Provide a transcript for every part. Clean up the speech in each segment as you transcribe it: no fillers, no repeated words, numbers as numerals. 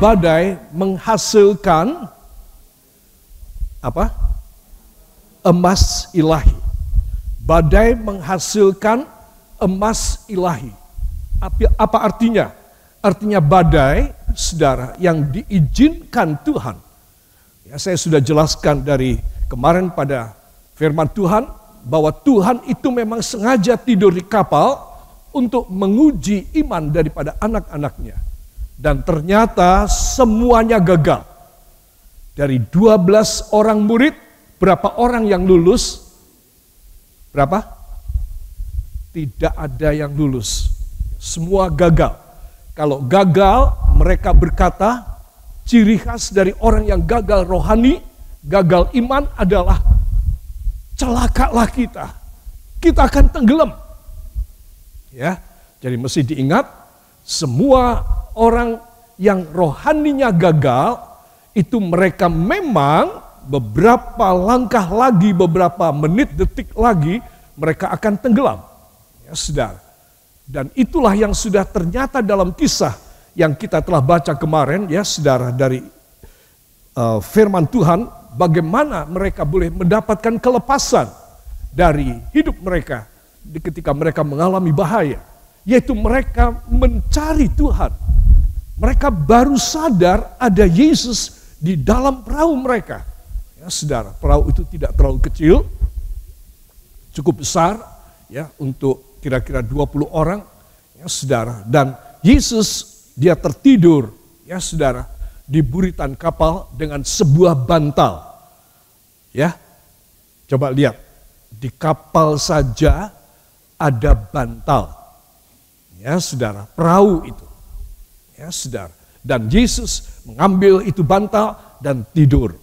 badai menghasilkan apa? Emas ilahi. Badai menghasilkan emas ilahi. Apa artinya? Artinya badai, saudara, yang diizinkan Tuhan. Ya, saya sudah jelaskan dari kemarin pada firman Tuhan, bahwa Tuhan itu memang sengaja tidur di kapal untuk menguji iman daripada anak-anaknya. Dan ternyata semuanya gagal. Dari 12 orang murid, berapa orang yang lulus? Berapa? Tidak ada yang lulus. Semua gagal. Kalau gagal, mereka berkata, ciri khas dari orang yang gagal rohani, gagal iman adalah celakalah kita. Kita akan tenggelam. Ya, jadi mesti diingat, semua orang yang rohaninya gagal, itu mereka memang beberapa langkah lagi, beberapa menit, detik lagi, mereka akan tenggelam. Ya, saudara. Dan itulah yang sudah ternyata dalam kisah yang kita telah baca kemarin, ya saudara, dari firman Tuhan, bagaimana mereka boleh mendapatkan kelepasan dari hidup mereka ketika mereka mengalami bahaya. Yaitu mereka mencari Tuhan. Mereka baru sadar ada Yesus di dalam perahu mereka. Ya saudara, perahu itu tidak terlalu kecil, cukup besar, ya, untuk kira-kira 20 orang, ya saudara. Dan Yesus, dia tertidur, ya saudara, di buritan kapal dengan sebuah bantal. Ya, coba lihat, di kapal saja ada bantal. Ya saudara, perahu itu. Ya saudara, dan Yesus mengambil itu bantal dan tidur.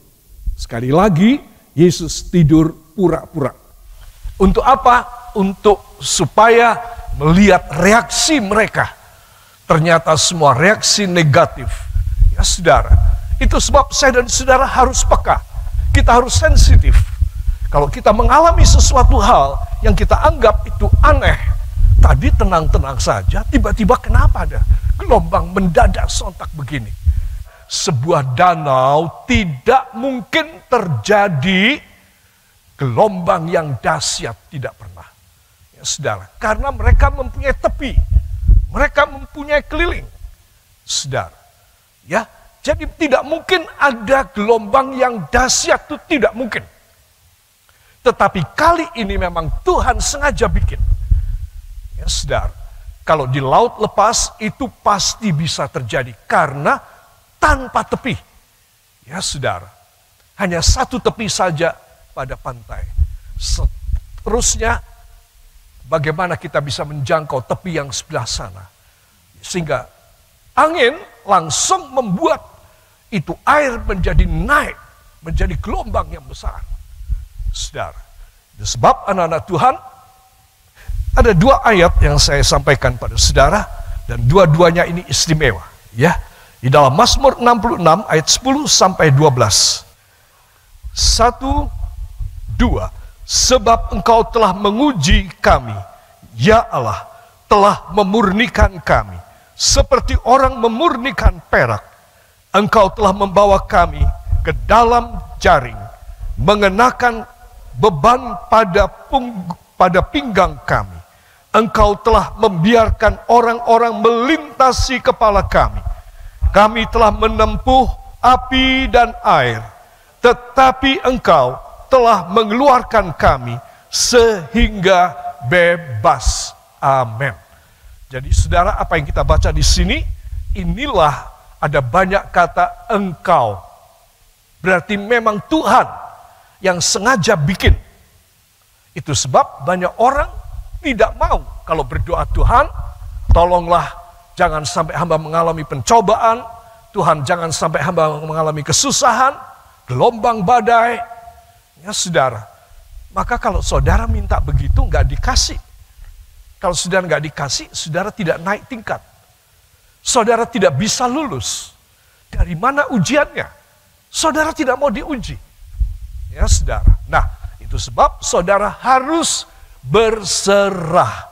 Sekali lagi, Yesus tidur pura-pura. Untuk apa? Untuk supaya melihat reaksi mereka. Ternyata semua reaksi negatif. Ya saudara, itu sebab saya dan saudara harus peka. Kita harus sensitif. Kalau kita mengalami sesuatu hal yang kita anggap itu aneh, tadi tenang-tenang saja, tiba-tiba kenapa ada gelombang mendadak sontak begini? Sebuah danau tidak mungkin terjadi gelombang yang dahsyat, tidak pernah. Ya saudara, karena mereka mempunyai tepi, mereka mempunyai keliling. Saudara, ya, jadi tidak mungkin ada gelombang yang dahsyat, itu tidak mungkin. Tetapi kali ini memang Tuhan sengaja bikin. Ya saudara, kalau di laut lepas itu pasti bisa terjadi karena tanpa tepi. Ya saudara, hanya satu tepi saja pada pantai. Seterusnya bagaimana kita bisa menjangkau tepi yang sebelah sana. Sehingga angin langsung membuat itu air menjadi naik, menjadi gelombang yang besar. Saudara, sebab anak-anak Tuhan, ada dua ayat yang saya sampaikan pada saudara, dan dua-duanya ini istimewa. Ya, di dalam Mazmur 66 ayat 10 sampai 12. 1, 2. Sebab engkau telah menguji kami, ya Allah, telah memurnikan kami, seperti orang memurnikan perak. Engkau telah membawa kami ke dalam jaring, mengenakan beban pada pinggang kami. Engkau telah membiarkan orang-orang melintasi kepala kami. Kami telah menempuh api dan air, tetapi engkau telah mengeluarkan kami sehingga bebas. Amin. Jadi saudara, apa yang kita baca di sini, inilah ada banyak kata engkau. Berarti memang Tuhan yang sengaja bikin. Itu sebab banyak orang tidak mau kalau berdoa, Tuhan, tolonglah jangan sampai hamba mengalami pencobaan, Tuhan jangan sampai hamba mengalami kesusahan, gelombang badai. Ya saudara, maka kalau saudara minta begitu nggak dikasih. Kalau saudara nggak dikasih, saudara tidak naik tingkat. Saudara tidak bisa lulus. Dari mana ujiannya? Saudara tidak mau diuji. Ya saudara. Nah, itu sebab saudara harus berserah.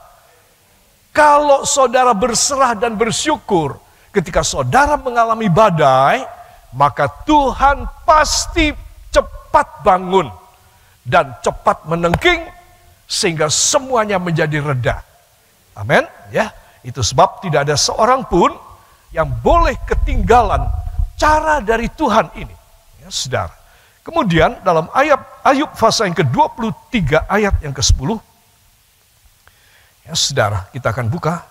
Kalau saudara berserah dan bersyukur ketika saudara mengalami badai, maka Tuhan pasti cepat bangun dan cepat menengking sehingga semuanya menjadi reda. Amin. Ya, itu sebab tidak ada seorang pun yang boleh ketinggalan cara dari Tuhan ini. Ya, saudara. Kemudian dalam Ayub pasal yang ke-23 ayat yang ke-10. Ya, saudara, kita akan buka.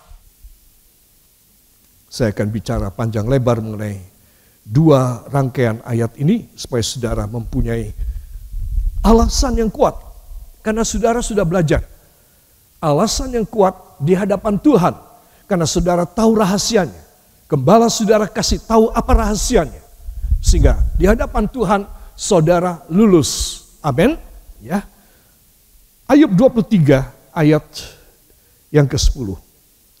Saya akan bicara panjang lebar mengenai dua rangkaian ayat ini supaya saudara mempunyai alasan yang kuat. Karena saudara sudah belajar. Alasan yang kuat di hadapan Tuhan. Karena saudara tahu rahasianya. Gembala saudara kasih tahu apa rahasianya. Sehingga di hadapan Tuhan saudara lulus. Amin. Ya. Ayub 23 ayat yang ke-10.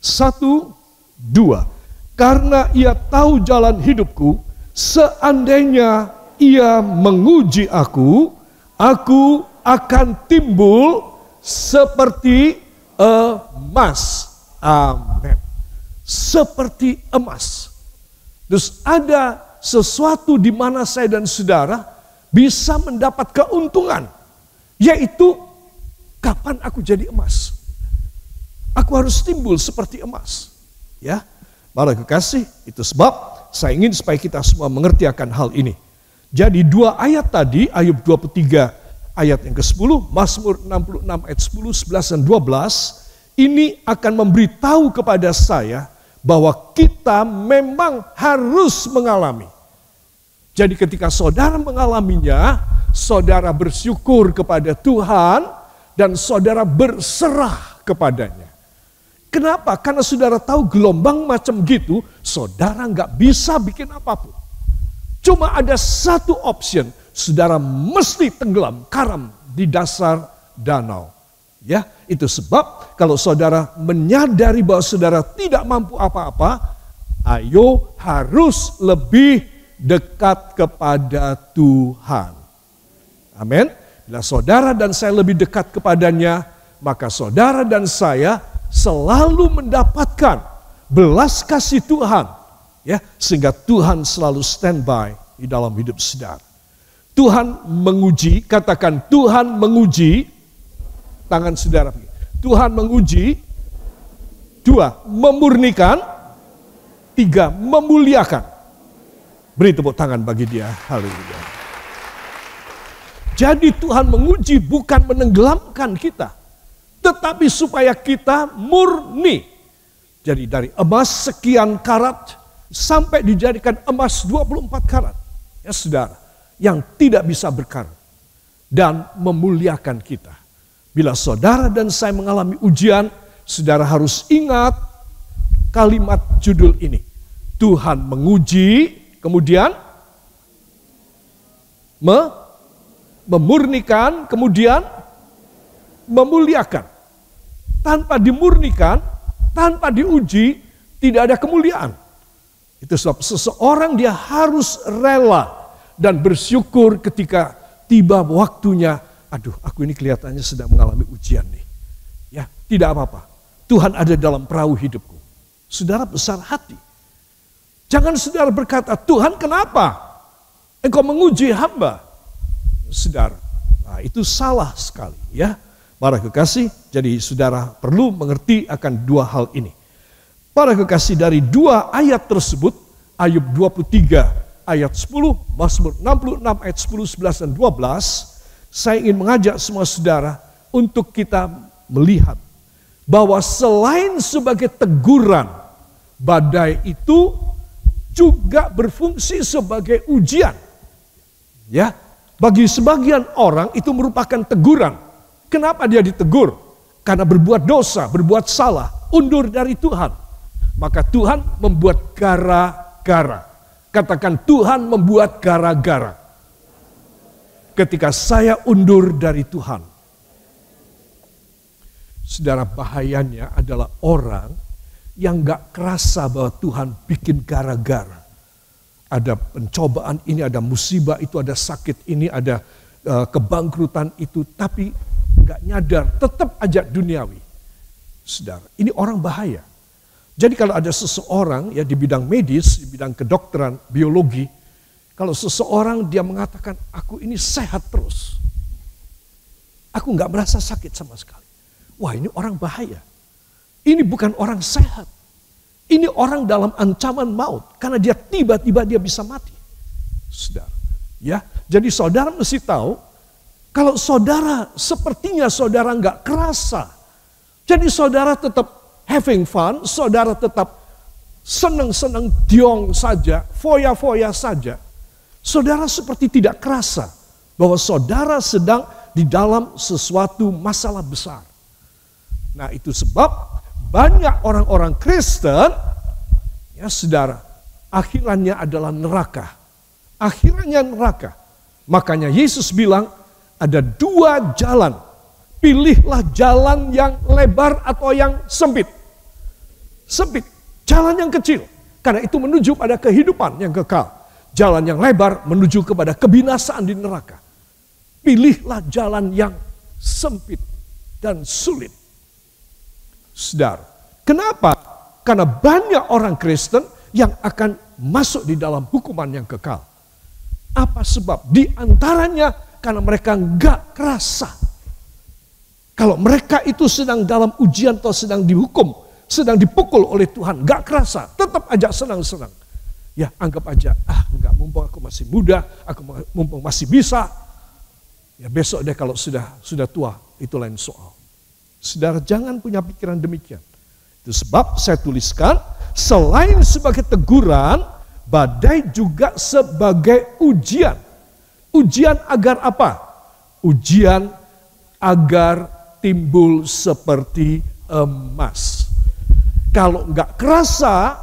1, 2. Karena ia tahu jalan hidupku, seandainya ia menguji aku akan timbul seperti emas. Amin. Seperti emas. Terus ada sesuatu di mana saya dan saudara bisa mendapat keuntungan, yaitu kapan aku jadi emas. Aku harus timbul seperti emas. Ya, para kekasih, itu sebab saya ingin supaya kita semua mengerti akan hal ini. Jadi dua ayat tadi, Ayub 23 ayat yang ke-10, Mazmur 66 ayat 10, 11 dan 12, ini akan memberitahu kepada saya bahwa kita memang harus mengalami. Jadi ketika saudara mengalaminya, saudara bersyukur kepada Tuhan dan saudara berserah kepadanya. Kenapa? Karena saudara tahu gelombang macam gitu, saudara nggak bisa bikin apapun. Cuma ada satu option, saudara mesti tenggelam, karam di dasar danau. Ya, itu sebab kalau saudara menyadari bahwa saudara tidak mampu apa-apa, ayo harus lebih dekat kepada Tuhan. Amin. Bila saudara dan saya lebih dekat kepadanya, maka saudara dan saya selalu mendapatkan belas kasih Tuhan. Ya, sehingga Tuhan selalu standby di dalam hidup saudara. Tuhan menguji, katakan Tuhan menguji, tangan saudara. Tuhan menguji, 2, memurnikan, 3, memuliakan. Beri tepuk tangan bagi dia. Haleluya. Jadi Tuhan menguji bukan menenggelamkan kita, tetapi supaya kita murni. Jadi dari emas sekian karat sampai dijadikan emas 24 karat. Ya saudara, yang tidak bisa berkarat. Dan memuliakan kita. Bila saudara dan saya mengalami ujian, saudara harus ingat kalimat judul ini. Tuhan menguji, kemudian memurnikan, kemudian memuliakan. Tanpa dimurnikan, tanpa diuji, tidak ada kemuliaan. Itu sebab seseorang dia harus rela dan bersyukur ketika tiba waktunya. Aduh, aku ini kelihatannya sedang mengalami ujian nih. Ya, tidak apa-apa. Tuhan ada dalam perahu hidupku. Saudara besar hati. Jangan saudara berkata, Tuhan kenapa engkau menguji hamba? Saudara, nah, itu salah sekali ya. Para kekasih, jadi saudara perlu mengerti akan dua hal ini. Para kekasih, dari dua ayat tersebut, Ayub 23 ayat 10, Mazmur 66 ayat 10, 11 dan 12, saya ingin mengajak semua saudara untuk kita melihat bahwa selain sebagai teguran, badai itu juga berfungsi sebagai ujian. Ya, bagi sebagian orang itu merupakan teguran. Kenapa dia ditegur? Karena berbuat dosa, berbuat salah, undur dari Tuhan. Maka Tuhan membuat gara-gara. Katakan Tuhan membuat gara-gara. Ketika saya undur dari Tuhan. Saudara, bahayanya adalah orang yang gak kerasa bahwa Tuhan bikin gara-gara. Ada pencobaan ini, ada musibah itu, ada sakit ini, ada kebangkrutan itu, tapi gak nyadar, tetap aja duniawi. Saudara, ini orang bahaya. Jadi kalau ada seseorang ya di bidang medis, di bidang kedokteran, biologi, kalau seseorang dia mengatakan, aku ini sehat terus. Aku nggak merasa sakit sama sekali. Wah, ini orang bahaya. Ini bukan orang sehat. Ini orang dalam ancaman maut. Karena dia tiba-tiba dia bisa mati. Saudara. Ya, jadi saudara mesti tahu, kalau saudara sepertinya saudara nggak kerasa. Jadi saudara tetap having fun, saudara tetap senang-senang diong saja, foya-foya saja. Saudara seperti tidak kerasa bahwa saudara sedang di dalam sesuatu masalah besar. Nah, itu sebab banyak orang-orang Kristen, ya saudara, akhirannya adalah neraka. Akhirannya neraka. Makanya Yesus bilang ada dua jalan. Pilihlah jalan yang lebar atau yang sempit. Sempit, jalan yang kecil. Karena itu menuju pada kehidupan yang kekal. Jalan yang lebar menuju kepada kebinasaan di neraka. Pilihlah jalan yang sempit dan sulit. Saudara, kenapa? Karena banyak orang Kristen yang akan masuk di dalam hukuman yang kekal. Apa sebab? Di antaranya karena mereka enggak kerasa. Kalau mereka itu sedang dalam ujian atau sedang dihukum, sedang dipukul oleh Tuhan, enggak kerasa, tetap aja senang-senang. Ya anggap aja, enggak, mumpung aku masih muda, aku mumpung masih bisa. Ya besok deh kalau sudah tua, itu lain soal. Saudara jangan punya pikiran demikian. Itu sebab saya tuliskan, selain sebagai teguran, badai juga sebagai ujian. Ujian agar apa? Ujian agar timbul seperti emas. Kalau enggak kerasa,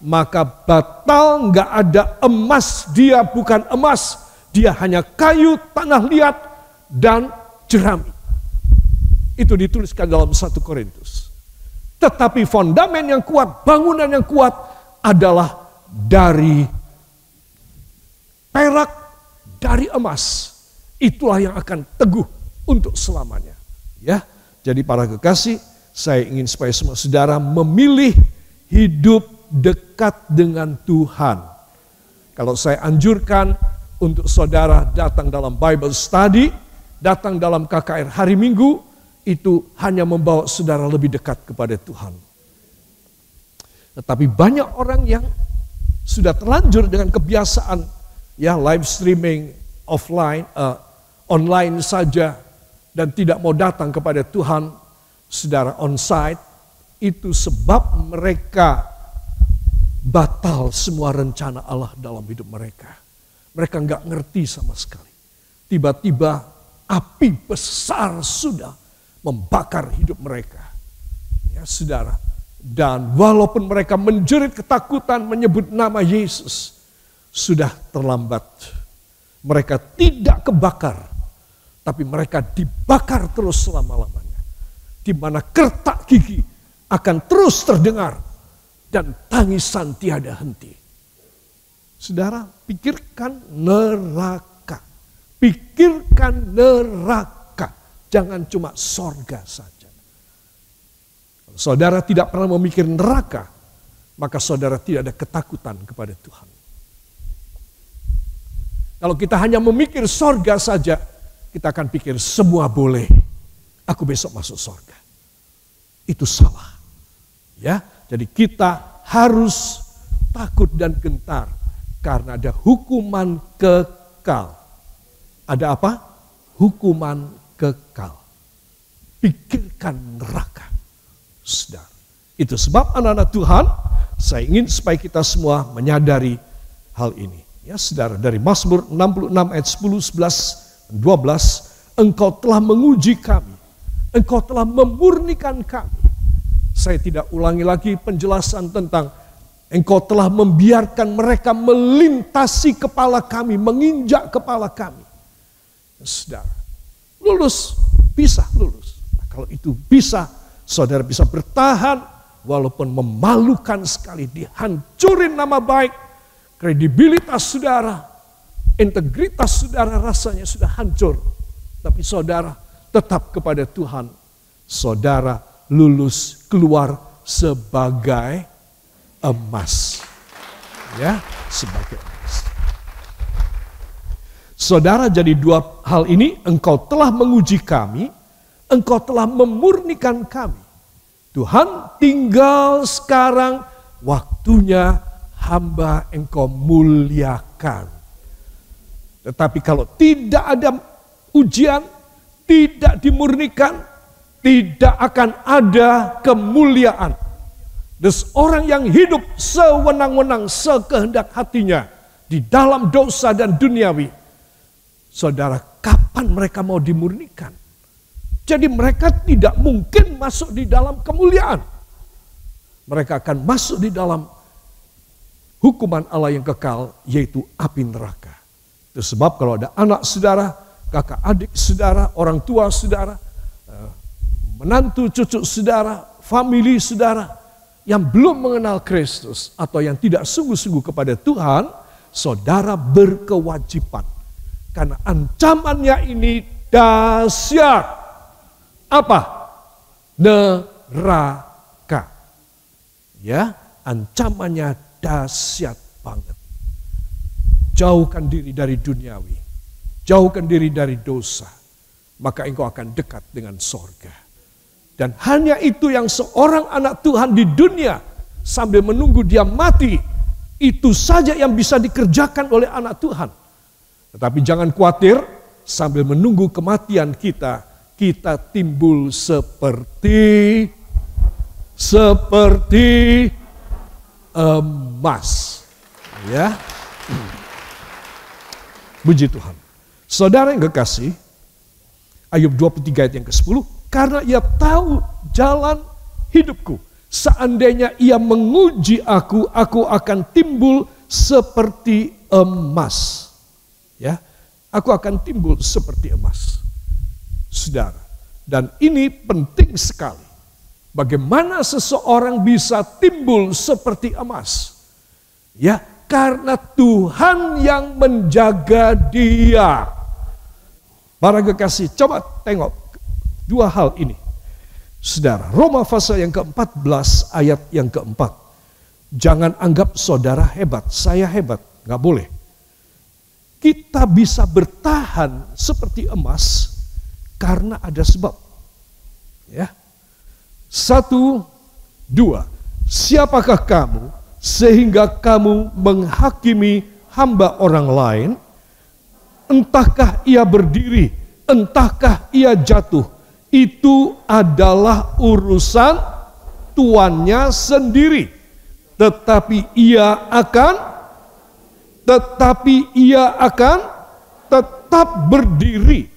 maka batal, enggak ada emas. Dia bukan emas, dia hanya kayu, tanah liat, dan jerami. Itu dituliskan dalam 1 Korintus. Tetapi fondamen yang kuat, bangunan yang kuat adalah dari perak, dari emas. Itulah yang akan teguh untuk selamanya. Ya, jadi para kekasih, saya ingin supaya semua saudara memilih hidup dekat dengan Tuhan. Kalau saya anjurkan untuk saudara datang dalam Bible study, datang dalam KKR hari Minggu, itu hanya membawa saudara lebih dekat kepada Tuhan. Tetapi banyak orang yang sudah terlanjur dengan kebiasaan ya live streaming offline, online saja, dan tidak mau datang kepada Tuhan secara onsite. Itu sebab mereka batal semua rencana Allah dalam hidup mereka. Mereka nggak ngerti sama sekali. Tiba-tiba api besar sudah membakar hidup mereka. Ya saudara. Dan walaupun mereka menjerit ketakutan menyebut nama Yesus, sudah terlambat. Mereka tidak kebakar, tapi mereka dibakar terus selama-lamanya. Di mana kertak gigi akan terus terdengar dan tangisan tiada henti. Saudara, pikirkan neraka. Pikirkan neraka. Jangan cuma sorga saja. Kalau saudara tidak pernah memikir neraka, maka saudara tidak ada ketakutan kepada Tuhan. Kalau kita hanya memikir sorga saja, kita akan pikir semua boleh. Aku besok masuk sorga. Itu salah. Ya, jadi kita harus takut dan gentar karena ada hukuman kekal. Ada apa? Hukuman kekal. Pikirkan neraka. Saudara. Itu sebab anak-anak Tuhan, saya ingin supaya kita semua menyadari hal ini. Ya, saudara, dari Mazmur 66 ayat 10, 11, 12, Engkau telah menguji kami. Engkau telah memurnikan kami. Saya tidak ulangi lagi penjelasan tentang Engkau telah membiarkan mereka melintasi kepala kami, menginjak kepala kami. Saudara, lulus, bisa lulus. Nah, kalau itu bisa, saudara bisa bertahan walaupun memalukan sekali, dihancurin nama baik, kredibilitas saudara, integritas saudara rasanya sudah hancur. Tapi saudara tetap kepada Tuhan. Saudara lulus keluar sebagai emas. Ya, sebagai emas. Saudara, jadi dua hal ini, engkau telah menguji kami, engkau telah memurnikan kami. Tuhan, tinggal sekarang waktunya hamba engkau muliakan. Tetapi kalau tidak ada ujian, tidak dimurnikan, tidak akan ada kemuliaan. Dan orang yang hidup sewenang-wenang, sekehendak hatinya di dalam dosa dan duniawi, saudara, kapan mereka mau dimurnikan? Jadi mereka tidak mungkin masuk di dalam kemuliaan. Mereka akan masuk di dalam hukuman Allah yang kekal, yaitu api neraka. Itu sebab kalau ada anak saudara, kakak adik saudara, orang tua saudara, menantu cucu saudara, famili saudara, yang belum mengenal Kristus atau yang tidak sungguh-sungguh kepada Tuhan, saudara berkewajiban. Karena ancamannya ini dahsyat. Apa? Neraka. Ya, ancamannya dahsyat banget. Jauhkan diri dari duniawi. Jauhkan diri dari dosa. Maka engkau akan dekat dengan sorga. Dan hanya itu yang seorang anak Tuhan di dunia sambil menunggu dia mati, itu saja yang bisa dikerjakan oleh anak Tuhan. Tetapi jangan khawatir, sambil menunggu kematian kita timbul seperti emas. Ya. Puji Tuhan. Saudara yang kekasih, Ayub 23 ayat yang ke-10, karena ia tahu jalan hidupku. Seandainya ia menguji aku akan timbul seperti emas. Ya, aku akan timbul seperti emas. Saudara, dan ini penting sekali. Bagaimana seseorang bisa timbul seperti emas? Ya, karena Tuhan yang menjaga dia. Para kekasih, coba tengok dua hal ini. Saudara, Roma pasal yang ke-14 ayat yang ke-4. Jangan anggap saudara hebat, saya hebat, nggak boleh. Kita bisa bertahan seperti emas karena ada sebab. Ya. 1, 2. Siapakah kamu sehingga kamu menghakimi hamba orang lain? Entahkah ia berdiri, entahkah ia jatuh. Itu adalah urusan tuannya sendiri. Tetapi ia akan tetap berdiri.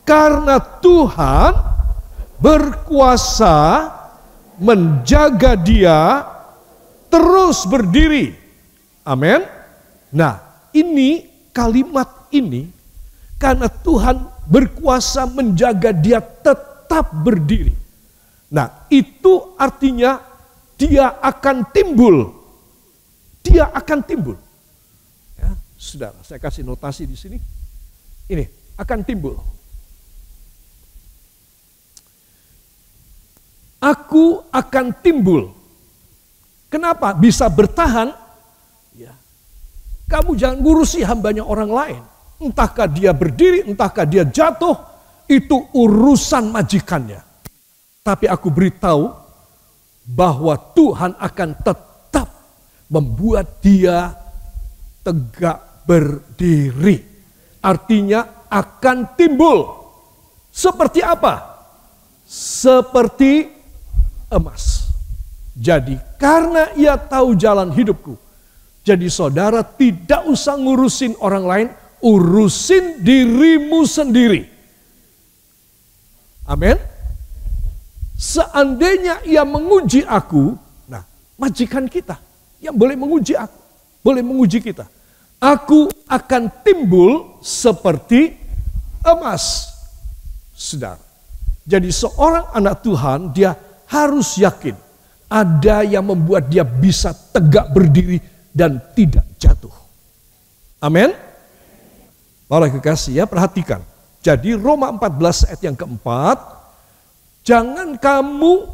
Karena Tuhan berkuasa menjaga dia terus berdiri. Amin. Nah, ini kalimat ini karena Tuhan berkuasa menjaga dia tetap berdiri. Nah, itu artinya dia akan timbul. Dia akan timbul. Ya, saudara, saya kasih notasi di sini. Ini akan timbul. Aku akan timbul. Kenapa bisa bertahan? Ya. Kamu jangan ngurusi hambanya orang lain. Entahkah dia berdiri, entahkah dia jatuh, itu urusan majikannya. Tapi aku beritahu bahwa Tuhan akan tetap membuat dia tegak berdiri. Artinya akan timbul. Seperti apa? Seperti emas. Jadi karena ia tahu jalan hidupku, jadi saudara tidak usah ngurusin orang lain, urusin dirimu sendiri. Amin. Seandainya ia menguji aku, nah majikan kita yang boleh menguji aku, boleh menguji kita. Aku akan timbul seperti emas. Saudara. Jadi seorang anak Tuhan dia harus yakin ada yang membuat dia bisa tegak berdiri dan tidak jatuh. Amin. Para kekasih ya, perhatikan. Jadi Roma 14 ayat yang keempat, jangan kamu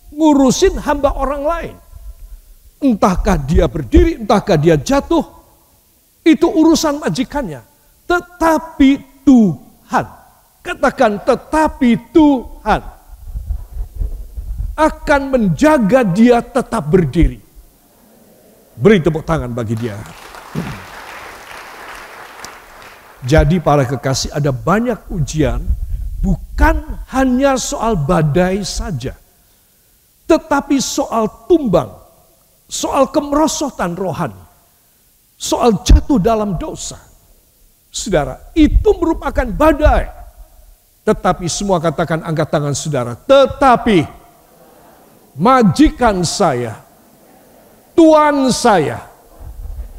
ngurusin hamba orang lain. Entahkah dia berdiri, entahkah dia jatuh, itu urusan majikannya. Tetapi Tuhan, katakan tetapi Tuhan akan menjaga dia tetap berdiri. Beri tepuk tangan bagi dia. Jadi para kekasih, ada banyak ujian, bukan hanya soal badai saja, tetapi soal tumbang, soal kemerosotan rohani, soal jatuh dalam dosa. Saudara, itu merupakan badai. Tetapi semua katakan, angkat tangan saudara, tetapi majikan saya, Tuhan saya,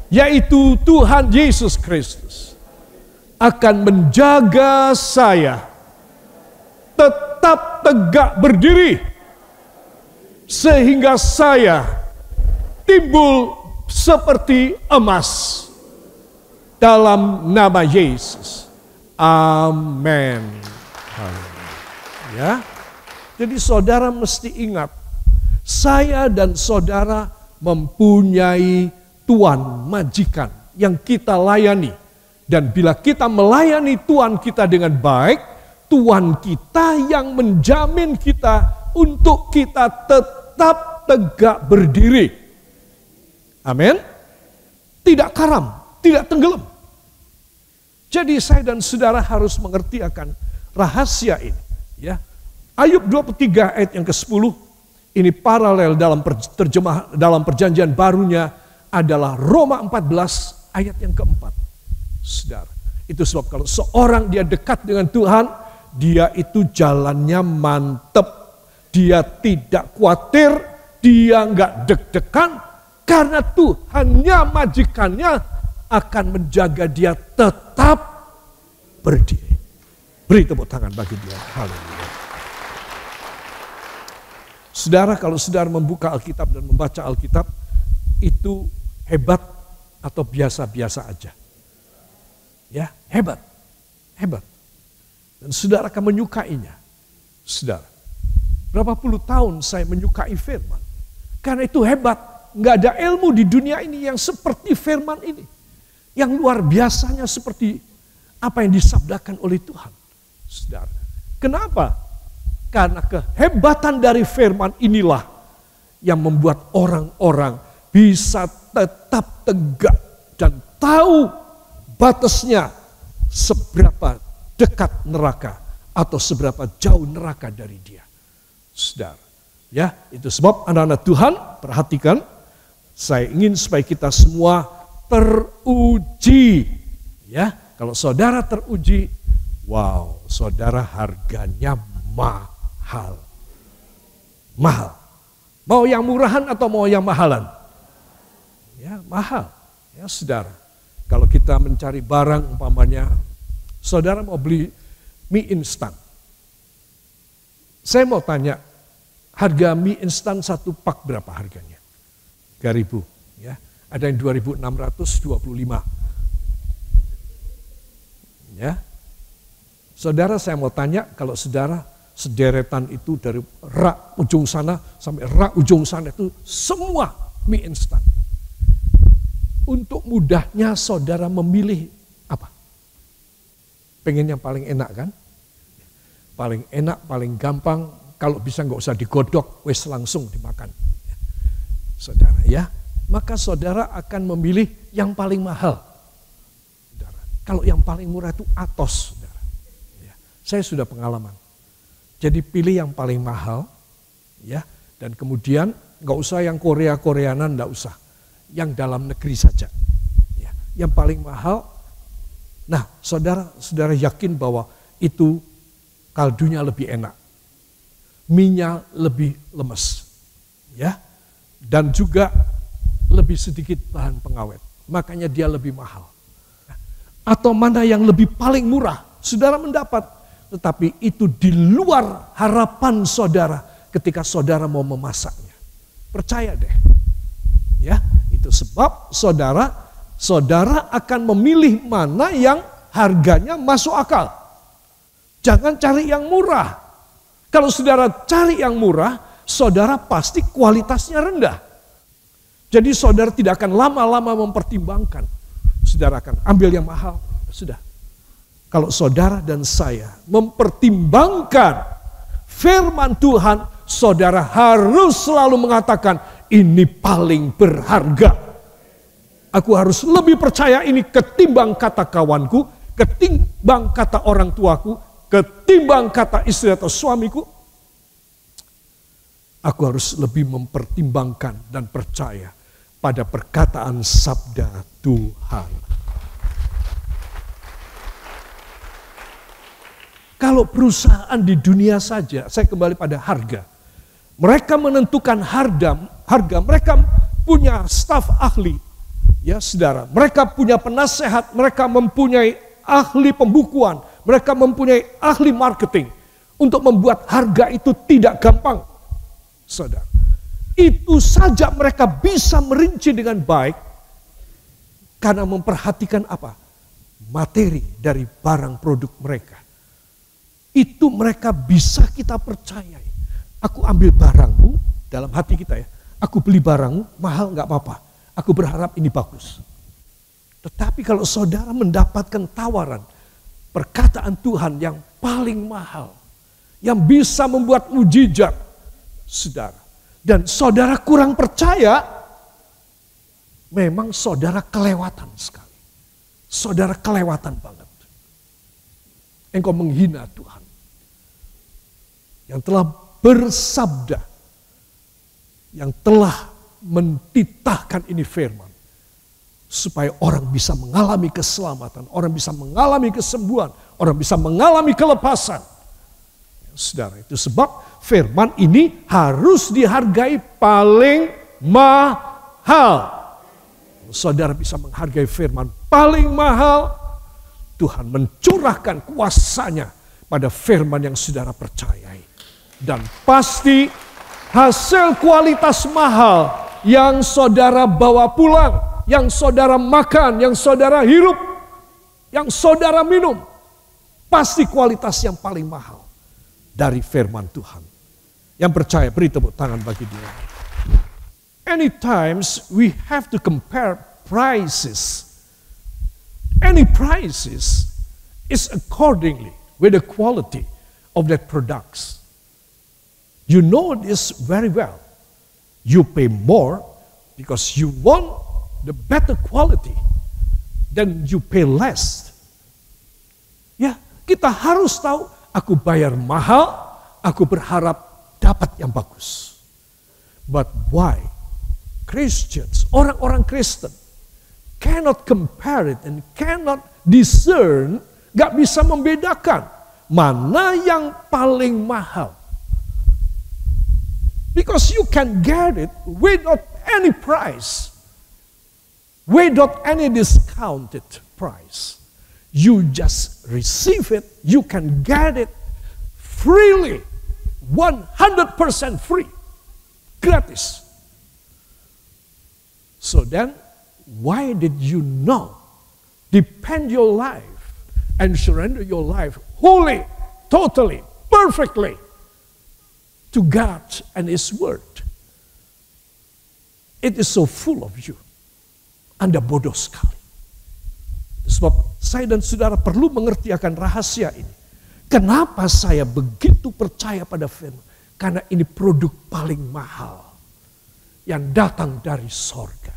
yaitu Tuhan Yesus Kristus, akan menjaga saya tetap tegak berdiri, sehingga saya timbul seperti emas dalam nama Yesus. Amin. Ya. Jadi saudara mesti ingat, saya dan saudara mempunyai Tuhan majikan yang kita layani. Dan bila kita melayani Tuhan kita dengan baik, Tuhan kita yang menjamin kita untuk kita tetap tegak berdiri. Amin. Tidak karam, tidak tenggelam. Jadi saya dan saudara harus mengerti akan rahasia ini. Ya. Ayub 23 ayat yang ke-10, ini paralel dalam terjemah dalam perjanjian barunya adalah Roma 14 ayat yang ke-4. Saudara, itu sebab kalau seorang dia dekat dengan Tuhan, dia itu jalannya mantep. Dia tidak khawatir, dia enggak deg-degan, karena Tuhannya majikannya akan menjaga dia tetap berdiri. Beri tepuk tangan bagi dia. Haleluya. Saudara, kalau saudara membuka Alkitab dan membaca Alkitab, itu hebat atau biasa-biasa aja. Ya, hebat. Hebat. Dan saudara akan menyukainya. Saudara, berapa puluh tahun saya menyukai firman. Karena itu hebat. Nggak ada ilmu di dunia ini yang seperti firman ini. Yang luar biasanya seperti apa yang disabdakan oleh Tuhan. Saudara, kenapa? Karena kehebatan dari firman inilah yang membuat orang-orang bisa tetap tegak dan tahu batasnya seberapa dekat neraka atau seberapa jauh neraka dari dia. Saudara, ya, itu sebab anak-anak Tuhan, perhatikan, saya ingin supaya kita semua teruji. Ya, kalau saudara teruji, wow, saudara harganya mahal. Mahal. Mau yang murahan atau mau yang mahalan? Ya, mahal. Ya, saudara. Kalau kita mencari barang umpamanya, saudara mau beli mie instan. Saya mau tanya, harga mie instan satu pak berapa harganya? 3.000, ya. Ada yang 2.625. Ya. Saudara, saya mau tanya, kalau saudara sederetan itu dari rak ujung sana sampai rak ujung sana itu semua mie instan. Untuk mudahnya saudara memilih apa? Pengen yang paling enak kan? Paling enak, paling gampang, kalau bisa nggak usah digodok, wes langsung dimakan. Saudara, ya, maka saudara akan memilih yang paling mahal. Saudara, kalau yang paling murah itu atos. Saudara. Ya, saya sudah pengalaman. Jadi pilih yang paling mahal, ya, dan kemudian nggak usah yang Korea-Koreanan, nggak usah. Yang dalam negeri saja, ya, yang paling mahal. Nah, saudara yakin bahwa itu kaldunya lebih enak, minyak lebih lemes, ya, dan juga lebih sedikit bahan pengawet, makanya dia lebih mahal. Atau mana yang lebih paling murah, saudara mendapat, tetapi itu di luar harapan saudara ketika saudara mau memasaknya. Percaya deh, ya. Itu sebab saudara akan memilih mana yang harganya masuk akal. Jangan cari yang murah. Kalau saudara cari yang murah, saudara pasti kualitasnya rendah. Jadi saudara tidak akan lama-lama mempertimbangkan. Saudara akan ambil yang mahal. Sudah. Kalau saudara dan saya mempertimbangkan firman Tuhan, saudara harus selalu mengatakan, ini paling berharga. Aku harus lebih percaya ini ketimbang kata kawanku, ketimbang kata orang tuaku, ketimbang kata istri atau suamiku. Aku harus lebih mempertimbangkan dan percaya pada perkataan sabda Tuhan. Kalau perusahaan di dunia saja, saya kembali pada harga. Mereka menentukan harga, mereka punya staf ahli. Ya saudara, mereka punya penasehat, mereka mempunyai ahli pembukuan, mereka mempunyai ahli marketing. Untuk membuat harga itu tidak gampang. Saudara, itu saja mereka bisa merinci dengan baik. Karena memperhatikan apa? Materi dari barang produk mereka. Itu mereka bisa kita percayai. Aku ambil barangmu dalam hati kita ya. Aku beli barangmu, mahal gak apa-apa. Aku berharap ini bagus. Tetapi kalau saudara mendapatkan tawaran, perkataan Tuhan yang paling mahal, yang bisa membuat mujizat, saudara, dan saudara kurang percaya, memang saudara kelewatan sekali. Saudara kelewatan banget. Engkau menghina Tuhan yang telah bersabda, yang telah mentitahkan ini firman, supaya orang bisa mengalami keselamatan, orang bisa mengalami kesembuhan, orang bisa mengalami kelepasan. Saudara, itu sebab firman ini harus dihargai paling mahal. Saudara bisa menghargai firman paling mahal, Tuhan mencurahkan kuasanya pada firman yang saudara percayai. Dan pasti hasil kualitas mahal yang saudara bawa pulang, yang saudara makan, yang saudara hirup, yang saudara minum, pasti kualitas yang paling mahal dari firman Tuhan. Yang percaya beri tepuk tangan bagi dia. Anytimes we have to compare prices. Any prices is accordingly with the quality of the products. You know this very well. You pay more because you want the better quality, then you pay less. Ya, kita harus tahu, aku bayar mahal, aku berharap dapat yang bagus. But why Christians, orang-orang Kristen, cannot compare it and cannot discern, gak bisa membedakan mana yang paling mahal. Because you can get it without any price, without any discounted price. You just receive it, you can get it freely, 100% free, gratis. So then, why did you not depend your life and surrender your life wholly, totally, perfectly to God and His Word? It is so full of you. Anda bodoh sekali. Sebab saya dan saudara perlu mengerti akan rahasia ini. Kenapa saya begitu percaya pada firman? Karena ini produk paling mahal yang datang dari sorga.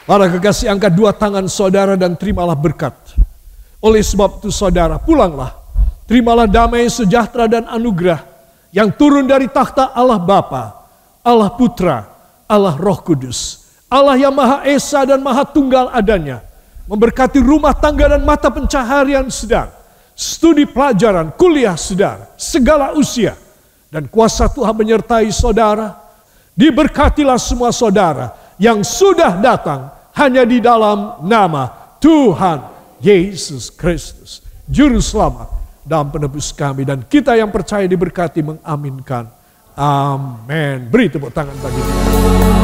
Para kekasih, angkat dua tangan saudara dan terimalah berkat. Oleh sebab itu saudara, pulanglah. Terimalah damai, sejahtera dan anugerah yang turun dari takhta Allah Bapa, Allah Putra, Allah Roh Kudus. Allah yang Maha Esa dan Maha Tunggal adanya. Memberkati rumah tangga dan mata pencaharian saudara. Studi pelajaran, kuliah saudara, segala usia. Dan kuasa Tuhan menyertai saudara. Diberkatilah semua saudara yang sudah datang hanya di dalam nama Tuhan Yesus Kristus, Juru Selamat dan Penebus kami. Dan kita yang percaya diberkati mengaminkan. Amin. Beri tepuk tangan bagi dia.